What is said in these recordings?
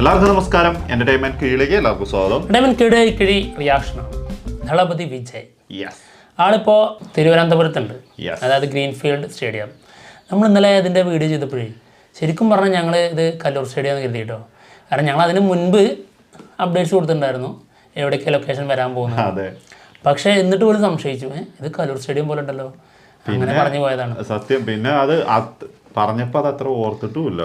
എല്ലാവർക്കും നമസ്കാരം. എന്റർടൈൻമെന്റ് കീഴിലേക്ക് എല്ലാവർക്കും സ്വാഗതം. എന്റർടൈൻമെന്റ് കിഴി റിയാക്ഷനാണ് ദളപതി വിജയ്. ആളിപ്പോൾ തിരുവനന്തപുരത്തുണ്ട്, അതായത് ഗ്രീൻഫീൽഡ് സ്റ്റേഡിയം. നമ്മൾ ഇന്നലെ ഇതിൻ്റെ വീഡിയോ ചെയ്തപ്പോഴേ ശരിക്കും പറഞ്ഞാൽ ഞങ്ങൾ ഇത് കല്ലൂർ സ്റ്റേഡിയം എന്ന് കരുതിയിട്ടോ. കാരണം ഞങ്ങൾ അതിന് മുൻപ് അപ്ഡേറ്റ്സ് കൊടുത്തിട്ടുണ്ടായിരുന്നു എവിടേക്ക് ലൊക്കേഷൻ വരാൻ പോകുന്നത്. പക്ഷേ എന്നിട്ട് പോലും സംശയിച്ചു, ഇത് കല്ലൂർ സ്റ്റേഡിയം പോലെ ഉണ്ടല്ലോ, അങ്ങനെ പറഞ്ഞു പോയതാണ് സത്യം. പിന്നെ അത് പറഞ്ഞപ്പോ അത് അത്ര ഓർത്തിട്ടുമില്ല,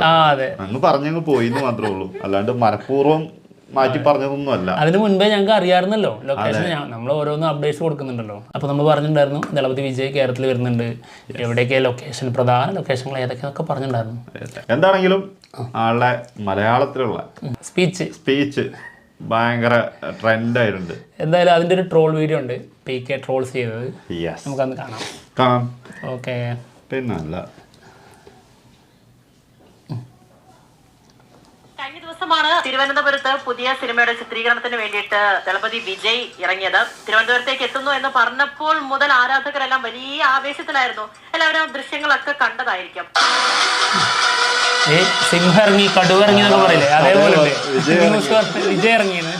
അങ്ങ് പറഞ്ഞങ്ങ് പോയിന്ന് മാത്രമേ ഉള്ളൂ, അല്ലാണ്ട് മനഃപൂർവ്വം മാറ്റി പറഞ്ഞതൊന്നും അല്ല. അതിന് മുൻപേ ഞങ്ങൾക്ക് അറിയാമായിരുന്നല്ലോ ലൊക്കേഷൻ, നമ്മൾ ഓരോന്നും അപ്ഡേറ്റ്സ് കൊടുക്കുന്നുണ്ടല്ലോ. അപ്പോൾ നമ്മൾ പറഞ്ഞിട്ടുണ്ടായിരുന്നു ദളപതി വിജയ് കേരളത്തിൽ വരുന്നുണ്ട്, എവിടെയൊക്കെ ലൊക്കേഷൻ, പ്രധാന ലൊക്കേഷനുകൾ ഏതൊക്കെയൊക്കെ പറഞ്ഞിട്ടുണ്ടായിരുന്നു. എന്താണെങ്കിലും ആളുടെ മലയാളത്തിലുള്ള സ്പീച്ച് ഭയങ്കര ട്രെൻഡായിട്ടുണ്ട്. എന്തായാലും അതിൻ്റെ ഒരു ട്രോൾ വീഡിയോ ഉണ്ട്, PK ട്രോൾസ് ചെയ്തത്, നമുക്കന്ന് കാണാം. ഓക്കെ. പിന്നല്ല, കഴിഞ്ഞ ദിവസമാണ് തിരുവനന്തപുരത്ത് പുതിയ സിനിമയുടെ ചിത്രീകരണത്തിന് വേണ്ടിയിട്ട് ദളപതി വിജയ് ഇറങ്ങിയത്. തിരുവനന്തപുരത്തേക്ക് എത്തുന്നു എന്ന് പറഞ്ഞപ്പോൾ മുതൽ ആരാധകരെല്ലാം വലിയ ആവേശത്തിലായിരുന്നു. എല്ലാവരും ദൃശ്യങ്ങളൊക്കെ കണ്ടതായിരിക്കും. സിംഹ ഇറങ്ങി, കടുവ ഇറങ്ങി എന്നൊക്കെ പറയില്ലേ, അതേപോലെ വിജയ് ഇറങ്ങിയത്.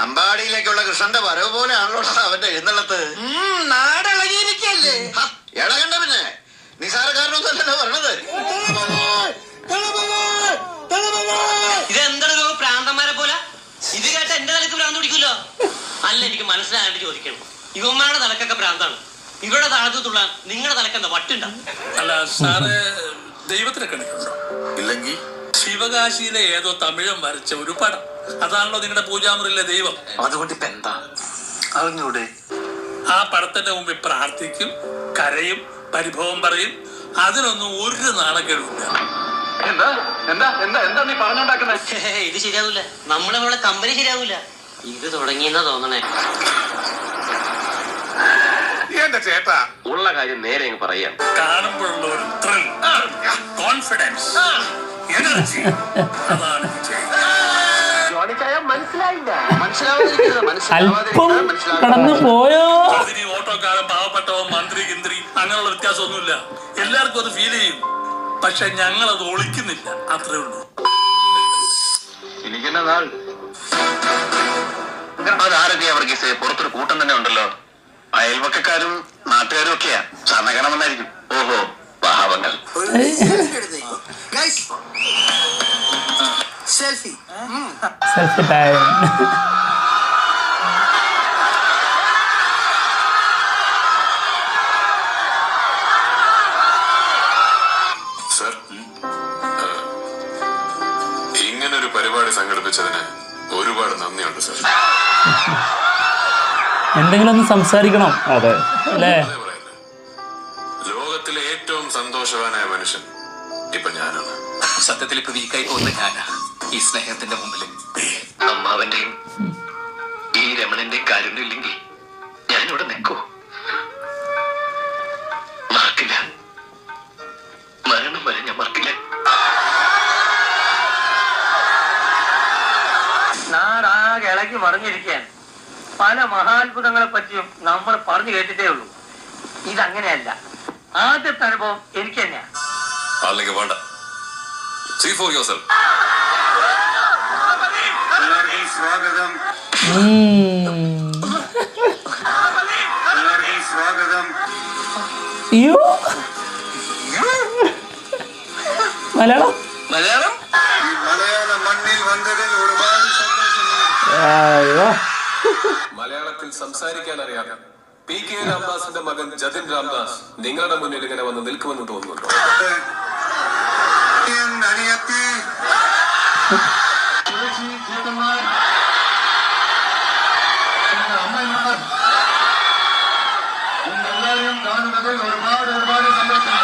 അമ്പാടിയിലേക്കുള്ള കൃഷ്ണന്റെ വരവ് പോലെയാണല്ലോ അവന്റെ എഴുന്നള്ളത്ത്. നാടിളകിയിരിക്കല്ലേ, ഇളകണ്ട. പിന്നെ നിസാരക്കാരനൊന്നല്ലോ പറഞ്ഞത്. ഇതെന്താണോ പ്രാന്തന്മാരെ പോലെ? ഇത് കേട്ട എന്റെ തലക്ക് ഭ്രാന്ത് പിടിക്കുമല്ലോ. അല്ല, എനിക്ക് മനസ്സിലായിട്ട് ചോദിക്കണം, ഇവന്മാരുടെ തലക്കൊക്കെ ഭ്രാന്താണ്, ഇവരുടെ താഴത്തുള്ള നിങ്ങളുടെ തലക്കെന്താ വട്ടുണ്ടോ? അല്ല സാറ് ദൈവത്തിനെ കണ്ടിട്ടുണ്ടോ? ഇല്ലെങ്കിൽ ശിവകാശിയിലെ ഏതോ തമിഴൻ വരച്ച ഒരു പടം, അതാണല്ലോ നിങ്ങളുടെ പൂജാമുറിയിലെ ദൈവം. അതുകൊണ്ട് ഇപ്പൊ എന്താ അറിഞ്ഞൂടെ? ആ പടത്തിന്റെ മുമ്പിൽ പ്രാർത്ഥിക്കും, കരയും, പരിഭവം പറയും. അതിനൊന്നും ഒരു നാണക്കേടുമില്ല. ഇത് ശരിയാവൂല, നമ്മളെ കമ്പനി ശരിയാവൂല. ഇത് തുടങ്ങിയെന്നാ തോന്നണേ. എന്റെ ചേട്ടാ, ഉള്ള കാര്യം നേരെ പറയാം. കാണുമ്പോഴുള്ള ഒരു ത്രിൽ, കോൺഫിഡൻസ്, എനർജി, അതാണ് അതിന് ഓട്ടോക്കാരൻ, പാവപ്പെട്ടവൻ, മന്ത്രി, കിന്ത്രി അങ്ങനെയുള്ള വ്യത്യാസമൊന്നുമില്ല. എല്ലാവർക്കും അത് ഫീൽ ചെയ്യും. പക്ഷെ ഞങ്ങൾ അത് ഒളിക്കുന്നില്ല, അത്രേ ഉള്ളൂ. അതാരൊക്കെയാ വർഗീസ്? പുറത്തൊരു കൂട്ടം തന്നെ ഉണ്ടല്ലോ, അയൽവക്കക്കാരും നാട്ടുകാരും ഒക്കെയാ. സമകണമെന്നായിരിക്കും. ഓഹോ, പാവങ്ങൾ. Selfie time. സർ, ഇങ്ങനൊരു പരിപാടി സംഘടിപ്പിച്ചതിന് ഒരുപാട് നന്ദിയുണ്ട് സർ. എന്തെങ്കിലും ഒന്ന് സംസാരിക്കണം. അതെ അല്ലേ? ലോകത്തിലെ ഏറ്റവും സന്തോഷവാനായ മനുഷ്യൻ ഇപ്പൊ ഞാനാണ്. സത്യത്തിൽ ഇപ്പൊ വീക്കായി പോകുന്ന ഞാനാ ഈ സ്നേഹത്തിന്റെ മുമ്പിൽ. അമ്മാവന്റെയും ഈ രമണന്റെയും കാര്യം ഇല്ലെങ്കിൽ ഞാനിവിടെ നിൽക്കൂ. മറക്കില്ല, മരണം വരെ ഞാൻ മറക്കില്ല. നാടാകെ ഇളകി മറിഞ്ഞിരിക്കാൻ പല മഹാത്ഭുതങ്ങളെ പറ്റിയും നമ്മൾ പറഞ്ഞു കേട്ടിട്ടേ ഉള്ളൂ. ഇതങ്ങനെയല്ല. ആദ്യത്തെ അനുഭവം എനിക്ക് തന്നെയാ. അല്ലെങ്കിൽ വേണ്ട, see for yourself. സ്വാഗതം, സ്വാഗതം. മലയാളം മലയാളം മലയാള മണ്ണിൽ വന്നതിൽ ഒരുപാട് സന്തോഷം. മലയാളത്തിൽ സംസാരിക്കാൻ അറിയാം PK രാംദാസിന്റെ മകൻ ജതിൻ രാംദാസ് നിങ്ങളുടെ മുന്നിൽ ഇങ്ങനെ വന്ന് നിൽക്കുമെന്ന് തോന്നുന്നുണ്ടോ? അനിയത്തി എല്ലാവരും കാണുന്നതിൽ ഒരുപാട് ഒരുപാട് സന്തോഷം.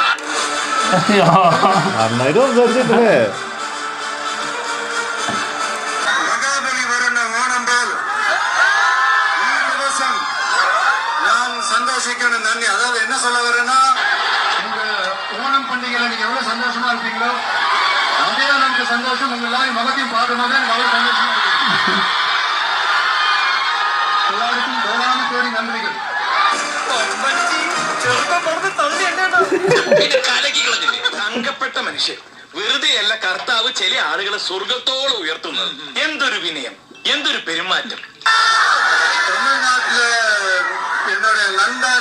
നന്നായിട്ട് സംസാരിച്ചിട്ടില്ലേ? മഹാബലി വരുന്ന ഓണം പോൽ ഈ ദിവസം நான் சந்தோஷிக்கணும். நன்றி. அதாவது என்ன சொல்ல வரேன்னா, உங்க ஓணம் பண்டிகையில நீங்க எவ்வளவு வாழ்த்தீங்களோ அதுதான் நமக்கு சந்தோஷம். உங்க எல்லாரும் முகத்தையும் பார்க்கணும்னா அவ்வளவு சந்தோஷமா இருக்கு. எல்லாருக்கும் கோடான கோடி நன்றிகள். പിന്നെ കലക്കി കളഞ്ഞില്ലേ തങ്കപ്പെട്ട മനുഷ്യൻ. വെറുതെയല്ല കർത്താവ് ചില ആളുകളെ സ്വർഗത്തോളം ഉയർത്തുന്നത്. എന്തൊരു വിനയം, എന്തൊരു പെരുമാറ്റം. தமிழ்நாட்டில் என்னுடைய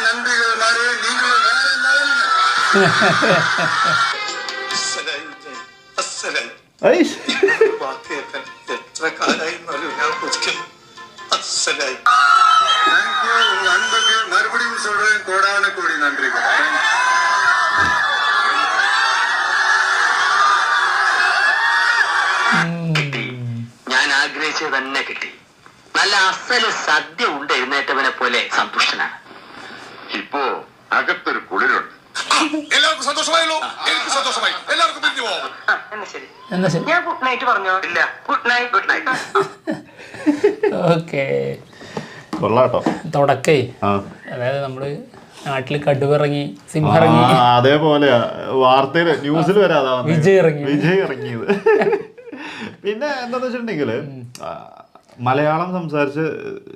நன்றிகள் மாதிரி நீங்களும் வேற ഐ எത്ര കാലായി ഞാൻ കൊതിക്കുന്നു. தேங்க்யூ. உங்க அன்புக்கு மறுபடியும் சொல்றேன் கோடான கோடி நன்றிகள். ഞാൻ ആഗ്രഹിച്ചത് തന്നെ കിട്ടി. നല്ല അസല് സദ്യ ഉണ്ട് എഴുന്നേറ്റവനെ പോലെ സന്തുഷ്ടനാണ്. ഇപ്പോ അകത്തൊരു കുളിരുണ്ട്. എല്ലാവർക്കും സന്തോഷമായല്ലോ. എനിക്ക് സന്തോഷമായി. എല്ലാവർക്കും പിരിഞ്ഞു പോവാം. എന്നാ ശരി. എന്നാ ശരി. ഞാൻ ഗുഡ് നൈറ്റ് പറഞ്ഞോ? ഇല്ല, good night. Good night. Okay. കൊള്ളാട്ടോ തുടക്കേ ആ അതായത് നമ്മള് നാട്ടില് കടുവിറങ്ങി സിംഹം ഇറങ്ങി അതേപോലെയാ വാർത്തയില് ന്യൂസിൽ വരെ അതാ വന്നത്. വിജയ് ഇറങ്ങിയത്. പിന്നെ എന്താന്ന് വെച്ചിട്ടുണ്ടെങ്കില് മലയാളം സംസാരിച്ച്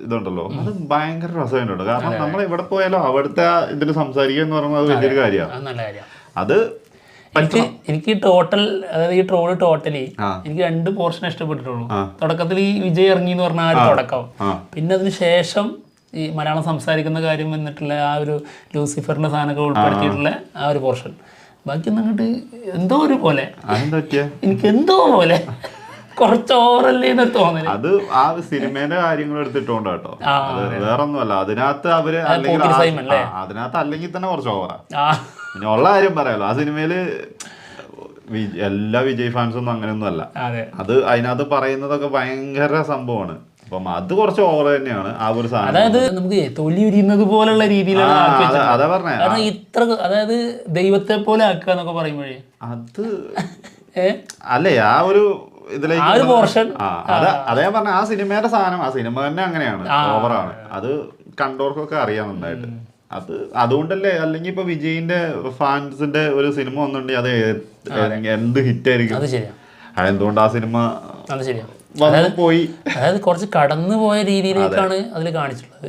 ഇതുണ്ടല്ലോ അത് ഭയങ്കര രസമായിട്ടുണ്ട്. കാരണം നമ്മൾ ഇവിടെ പോയാലോ അവിടുത്തെ ഇതിൽ സംസാരിക്കുക എന്ന് പറയുന്നത് അത് വലിയൊരു കാര്യമാണ്. നല്ല കാര്യം. അത് എനിക്ക് ടോട്ടൽ അതായത് ഈ ട്രോള് ടോട്ടലി എനിക്ക് 2 പോർഷൻ ഇഷ്ടപ്പെട്ടിട്ടുള്ളൂ. തുടക്കത്തിൽ ഈ വിജയ് ഇറങ്ങി എന്ന് പറഞ്ഞ ആ ഒരു തുടക്കം, പിന്നെ അതിന് ശേഷം ഈ മലയാളം സംസാരിക്കുന്ന കാര്യം വന്നിട്ടുള്ള ആ ഒരു ലൂസിഫറിന്റെ സാധനമൊക്കെ ഉൾപ്പെടുത്തിയിട്ടുള്ള ആ ഒരു പോർഷൻ. ബാക്കി ഒന്നങ്ങോട്ട് എന്തോ ഒരു പോലെ എനിക്ക് എന്തോ പോലെ കുറച്ച് ഓവറല്ലേ എന്ന് തോന്നല്. അത് ആ സിനിമേന്റെ കാര്യങ്ങൾ എടുത്തിട്ടുണ്ട് കേട്ടോ. വേറെ ഒന്നുമല്ല. അതിനകത്ത് അവര് അതിനകത്ത് അല്ലെങ്കിൽ തന്നെ കുറച്ച് ഓവറാ. പിന്നെ ഉള്ള കാര്യം പറയാലോ, ആ സിനിമയില് എല്ലാ വിജയ് ഫാൻസൊന്നും അങ്ങനെയൊന്നും അല്ല. അത് അതിനകത്ത് പറയുന്നതൊക്കെ ഭയങ്കര സംഭവമാണ്. അപ്പം അത് കുറച്ച് ഓവർ തന്നെയാണ് ആ ഒരു സാധനം. അതായത് നമുക്ക് തൊലി ഉരിയുന്നത് പോലുള്ള രീതിയിലാണ് അതാ പറഞ്ഞേ. കാരണം ഇത്ര അതായത് ദൈവത്തെ പോലെ ആക്കുക എന്നൊക്കെ പറയുമ്പോഴേ അത് അല്ലേ ആ ഒരു ഇതിലേക്ക് അതേ പറഞ്ഞ ആ സിനിമയുടെ സാധനം. ആ സിനിമ തന്നെ അങ്ങനെയാണ്, ഓവറാണ്. അത് കണ്ടോർക്കൊക്കെ അറിയാം നന്നായിട്ട്. അത് അതുകൊണ്ടല്ലേ, അല്ലെങ്കിൽ ഇപ്പൊ വിജയിന്റെ ഫാൻസിന്റെ ഒരു സിനിമ വന്നിട്ടുണ്ടെങ്കിൽ അത് എന്ത് ഹിറ്റ് ആയിരിക്കും. അതെന്തുകൊണ്ട് ആ സിനിമ പോയി അതായത് കുറച്ച് കടന്നു പോയ രീതിയിലേക്കാണ് അതിൽ കാണിച്ചിട്ടുള്ളത്.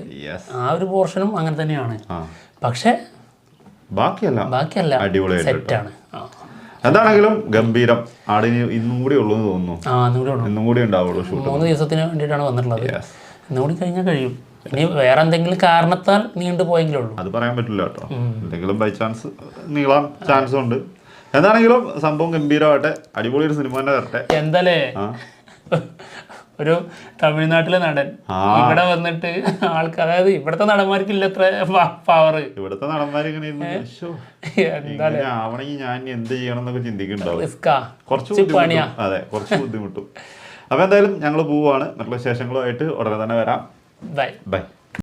ആ ഒരു പോർഷനും അങ്ങനെ തന്നെയാണ്. പക്ഷെ ബാക്കിയല്ല സെറ്റാണ്. എന്താണെങ്കിലും ഗംഭീരം. ആടിന് ഇന്നും കൂടി ഉള്ളൂ എന്ന് തോന്നുന്നു. ഇന്നും കൂടി ഉണ്ടാവുള്ളൂ ഷൂട്ട്. 3 ദിവസത്തിന് വേണ്ടിയിട്ടാണ് വന്നിട്ടുള്ളത്. ഇന്നും കൂടി കഴിഞ്ഞാൽ കഴിയും. ഇനി വേറെ എന്തെങ്കിലും കാരണത്താൽ നീണ്ടു പോയെങ്കിലേ ഉള്ളൂ. അത് പറയാൻ പറ്റില്ല കേട്ടോ. എന്തെങ്കിലും ബൈ ചാൻസ് നീളാൻ ചാൻസ് ഉണ്ട്. എന്താണെങ്കിലും സംഭവം ഗംഭീരമാവട്ടെ. അടിപൊളി ഒരു സിനിമ തന്നെ വരട്ടെ. എന്താലേ ഒരു തമിഴ്നാട്ടിലെ നടൻ ഇവിടെ വന്നിട്ട് ആൾക്ക്, അതായത് ഇവിടുത്തെ നടന്മാർക്ക് ഇല്ല അത്ര പവർ. ഇവിടുത്തെ നടന്മാർ ആവണമെങ്കിൽ ഞാൻ എന്ത് ചെയ്യണം എന്നൊക്കെ ചിന്തിക്കുന്നുണ്ടാവും. കുറച്ച് പണിയാ. അതെ, കുറച്ച് ബുദ്ധിമുട്ടും. അപ്പൊ എന്തായാലും ഞങ്ങൾ പോവാണ്. മറ്റുള്ള വിശേഷങ്ങളുമായിട്ട് ഉടനെ തന്നെ വരാം. ബൈ.